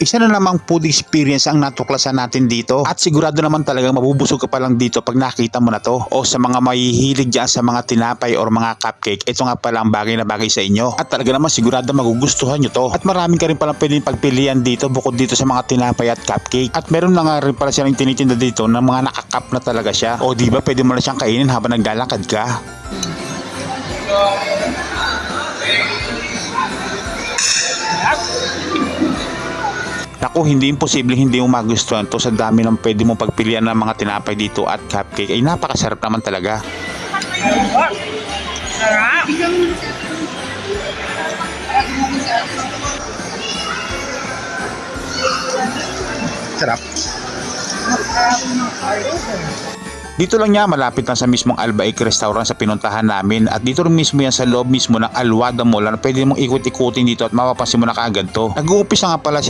Isa na namang food experience ang natuklasan natin dito at sigurado naman talagang mabubusog ka pa lang dito pag nakita mo na to. O sa mga mahihilig dyan sa mga tinapay or mga cupcake, ito nga pala ang bagay na bagay sa inyo. At talaga naman sigurado magugustuhan nyo to. At maraming ka rin palang pwedeng pagpilian dito bukod dito sa mga tinapay at cupcake. At meron na nga rin pala silang tinitinda dito na mga nakakap na talaga siya. O diba pwede mo na siyang kainin habang naglalakad ka. Naku, hindi imposible hindi mo magustuhan to sa dami ng pwede mong pagpilian ng mga tinapay dito at cupcake. Ay napakasarap naman talaga. Sarap. Dito lang niya, malapit lang sa mismong Albaik Restaurant sa pinuntahan namin at dito rin mismo yan sa loob mismo ng Alwada Mall na pwede mong ikot-ikutin dito at mapapansin mo na kaagad to. Nag-uumpisa nga pala